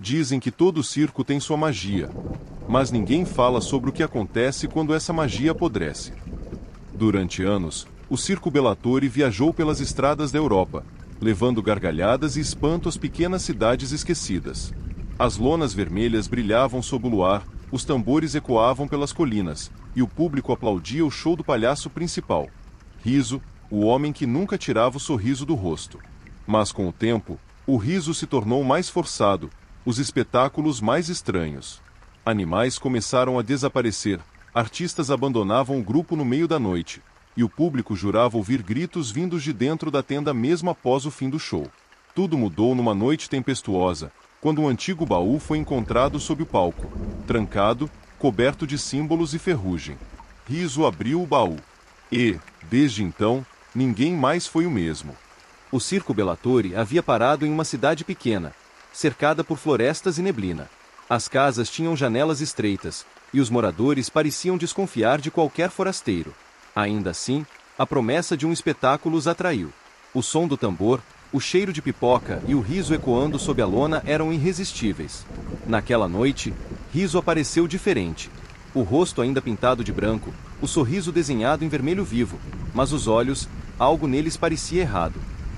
Dizem que todo circo tem sua magia, mas ninguém fala sobre o que acontece quando essa magia apodrece. Durante anos, o Circo Bellatori viajou pelas estradas da Europa, levando gargalhadas e espanto às pequenas cidades esquecidas. As lonas vermelhas brilhavam sob o luar, os tambores ecoavam pelas colinas, e o público aplaudia o show do palhaço principal. Riso, o homem que nunca tirava o sorriso do rosto. Mas com o tempo, o riso se tornou mais forçado, os espetáculos mais estranhos. Animais começaram a desaparecer, artistas abandonavam o grupo no meio da noite, e o público jurava ouvir gritos vindos de dentro da tenda mesmo após o fim do show. Tudo mudou numa noite tempestuosa, quando um antigo baú foi encontrado sob o palco, trancado, coberto de símbolos e ferrugem. Riso abriu o baú. E, desde então, ninguém mais foi o mesmo. O Circo Bellatori havia parado em uma cidade pequena, cercada por florestas e neblina. As casas tinham janelas estreitas, e os moradores pareciam desconfiar de qualquer forasteiro. Ainda assim, a promessa de um espetáculo os atraiu. O som do tambor, o cheiro de pipoca e o riso ecoando sob a lona eram irresistíveis. Naquela noite, Riso apareceu diferente. O rosto ainda pintado de branco, o sorriso desenhado em vermelho vivo, mas os olhos, algo neles parecia errado.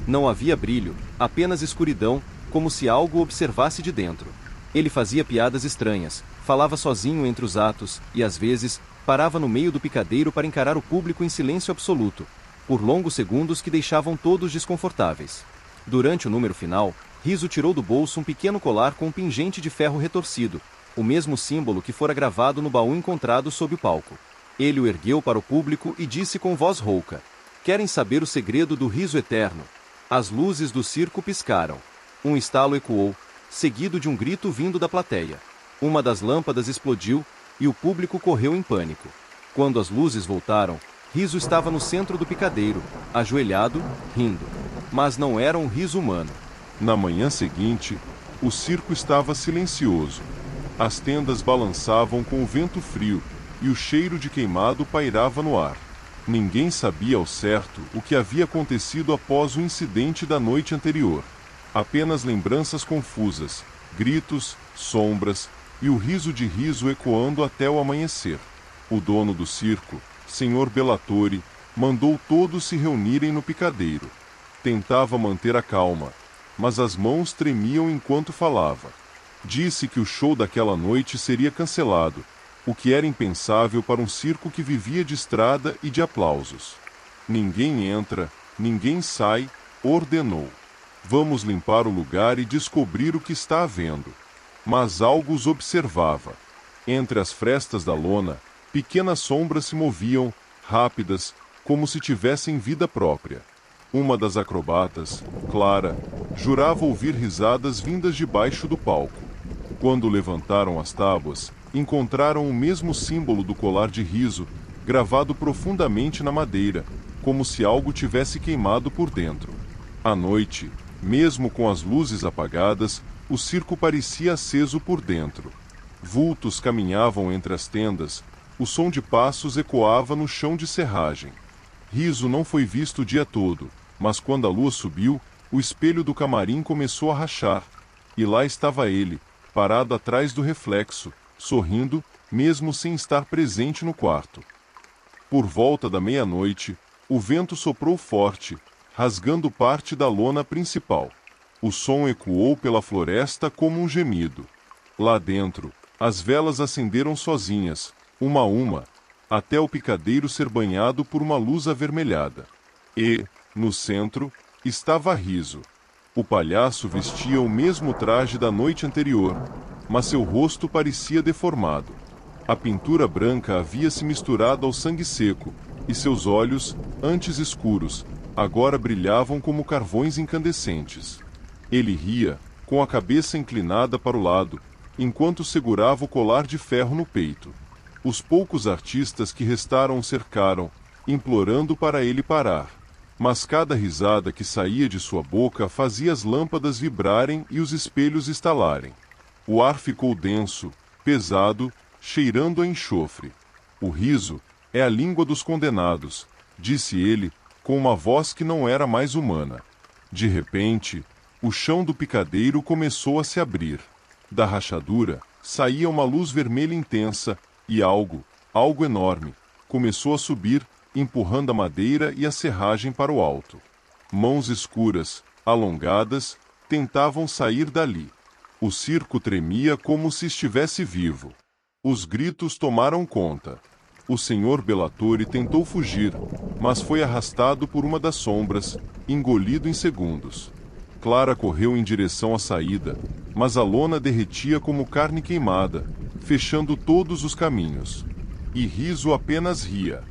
Não havia brilho, apenas escuridão, como se algo o observasse de dentro. Ele fazia piadas estranhas, falava sozinho entre os atos, e às vezes, parava no meio do picadeiro para encarar o público em silêncio absoluto, por longos segundos que deixavam todos desconfortáveis. Durante o número final, Riso tirou do bolso um pequeno colar com um pingente de ferro retorcido, o mesmo símbolo que fora gravado no baú encontrado sob o palco. Ele o ergueu para o público e disse com voz rouca: "Querem saber o segredo do riso eterno?" As luzes do circo piscaram. Um estalo ecoou, seguido de um grito vindo da plateia. Uma das lâmpadas explodiu, e o público correu em pânico. Quando as luzes voltaram, Riso estava no centro do picadeiro, ajoelhado, rindo. Mas não era um riso humano. Na manhã seguinte, o circo estava silencioso. As tendas balançavam com o vento frio, e o cheiro de queimado pairava no ar. Ninguém sabia ao certo o que havia acontecido após o incidente da noite anterior. Apenas lembranças confusas, gritos, sombras e o riso de Riso ecoando até o amanhecer. O dono do circo, Sr. Bellatori, mandou todos se reunirem no picadeiro. Tentava manter a calma, mas as mãos tremiam enquanto falava. Disse que o show daquela noite seria cancelado, o que era impensável para um circo que vivia de estrada e de aplausos. "Ninguém entra, ninguém sai", ordenou. "Vamos limpar o lugar e descobrir o que está havendo." Mas algo os observava. Entre as frestas da lona, pequenas sombras se moviam, rápidas, como se tivessem vida própria. Uma das acrobatas, Clara, jurava ouvir risadas vindas debaixo do palco. Quando levantaram as tábuas, encontraram o mesmo símbolo do colar de riso, gravado profundamente na madeira, como se algo tivesse queimado por dentro. À noite, mesmo com as luzes apagadas, o circo parecia aceso por dentro. Vultos caminhavam entre as tendas, o som de passos ecoava no chão de serragem. Riso não foi visto o dia todo, mas quando a lua subiu, o espelho do camarim começou a rachar, e lá estava ele, parado atrás do reflexo, sorrindo, mesmo sem estar presente no quarto. Por volta da meia-noite, o vento soprou forte, rasgando parte da lona principal. O som ecoou pela floresta como um gemido. Lá dentro, as velas acenderam sozinhas, uma a uma, até o picadeiro ser banhado por uma luz avermelhada. E, no centro, estava Riso. O palhaço vestia o mesmo traje da noite anterior, mas seu rosto parecia deformado. A pintura branca havia se misturado ao sangue seco, e seus olhos, antes escuros, agora brilhavam como carvões incandescentes. Ele ria, com a cabeça inclinada para o lado, enquanto segurava o colar de ferro no peito. Os poucos artistas que restaram o cercaram, implorando para ele parar. Mas cada risada que saía de sua boca fazia as lâmpadas vibrarem e os espelhos estalarem. O ar ficou denso, pesado, cheirando a enxofre. "O riso é a língua dos condenados", disse ele, com uma voz que não era mais humana. De repente, o chão do picadeiro começou a se abrir. Da rachadura, saía uma luz vermelha intensa, e algo enorme, começou a subir, empurrando a madeira e a serragem para o alto. Mãos escuras, alongadas, tentavam sair dali. O circo tremia como se estivesse vivo. Os gritos tomaram conta. O Sr. Bellatori tentou fugir, mas foi arrastado por uma das sombras, engolido em segundos. Clara correu em direção à saída, mas a lona derretia como carne queimada, fechando todos os caminhos. E Riso apenas ria.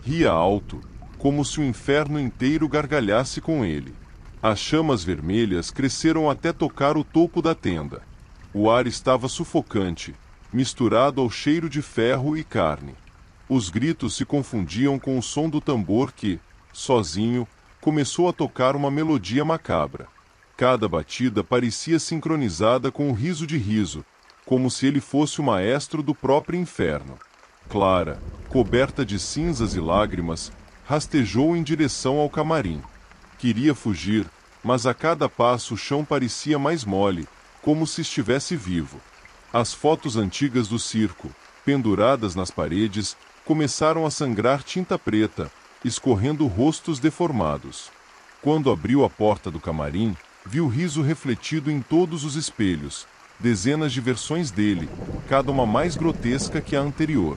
Ria alto, como se o inferno inteiro gargalhasse com ele. As chamas vermelhas cresceram até tocar o topo da tenda. O ar estava sufocante, misturado ao cheiro de ferro e carne. Os gritos se confundiam com o som do tambor que, sozinho, começou a tocar uma melodia macabra. Cada batida parecia sincronizada com o riso de Riso, como se ele fosse o maestro do próprio inferno. Clara, coberta de cinzas e lágrimas, rastejou em direção ao camarim. Queria fugir, mas a cada passo o chão parecia mais mole, como se estivesse vivo. As fotos antigas do circo, penduradas nas paredes, começaram a sangrar tinta preta, escorrendo rostos deformados. Quando abriu a porta do camarim, viu Riso refletido em todos os espelhos, dezenas de versões dele, cada uma mais grotesca que a anterior.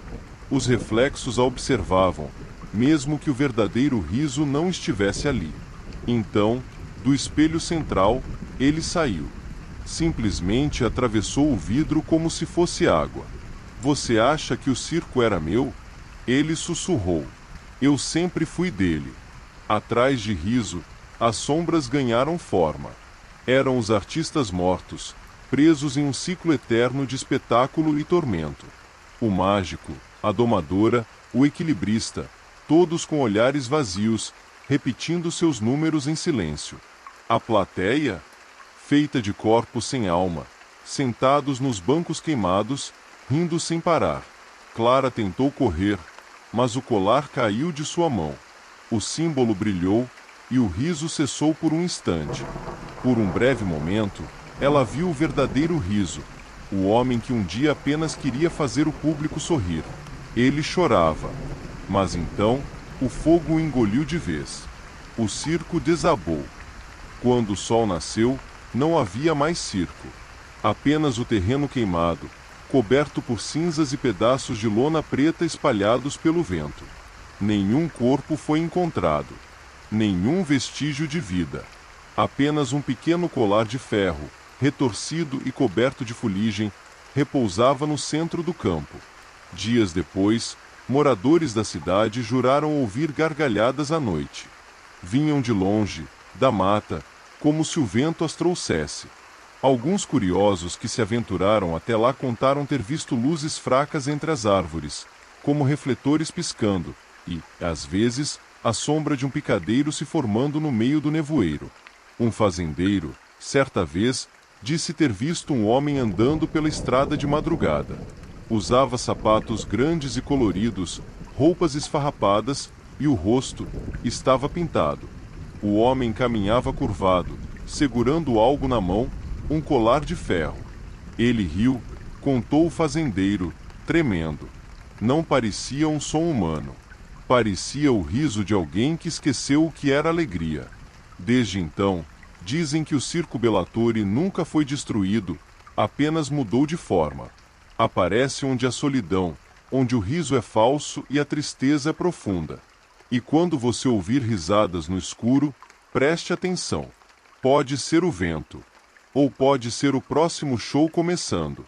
Os reflexos a observavam, mesmo que o verdadeiro Riso não estivesse ali. Então, do espelho central, ele saiu. Simplesmente atravessou o vidro como se fosse água. Você acha que o circo era meu? Ele sussurrou. Eu sempre fui dele. Atrás de Riso, as sombras ganharam forma. Eram os artistas mortos, presos em um ciclo eterno de espetáculo e tormento. O mágico, a domadora, o equilibrista, todos com olhares vazios, repetindo seus números em silêncio. A plateia, feita de corpos sem alma, sentados nos bancos queimados, rindo sem parar. Clara tentou correr, mas o colar caiu de sua mão. O símbolo brilhou e o riso cessou por um instante. Por um breve momento, ela viu o verdadeiro Riso, o homem que um dia apenas queria fazer o público sorrir. Ele chorava, mas então o fogo o engoliu de vez. O circo desabou. Quando o sol nasceu, não havia mais circo. Apenas o terreno queimado, coberto por cinzas e pedaços de lona preta espalhados pelo vento. Nenhum corpo foi encontrado. Nenhum vestígio de vida. Apenas um pequeno colar de ferro, retorcido e coberto de fuligem, repousava no centro do campo. Dias depois, moradores da cidade juraram ouvir gargalhadas à noite. Vinham de longe, da mata, como se o vento as trouxesse. Alguns curiosos que se aventuraram até lá contaram ter visto luzes fracas entre as árvores, como refletores piscando, e, às vezes, a sombra de um picadeiro se formando no meio do nevoeiro. Um fazendeiro, certa vez, disse ter visto um homem andando pela estrada de madrugada. Usava sapatos grandes e coloridos, roupas esfarrapadas, e o rosto estava pintado. O homem caminhava curvado, segurando algo na mão, um colar de ferro. Ele riu, contou o fazendeiro, tremendo. Não parecia um som humano. Parecia o riso de alguém que esqueceu o que era alegria. Desde então, dizem que o circo Bellatori nunca foi destruído, apenas mudou de forma. Aparece onde há solidão, onde o riso é falso e a tristeza é profunda. E quando você ouvir risadas no escuro, preste atenção. Pode ser o vento. Ou pode ser o próximo show começando.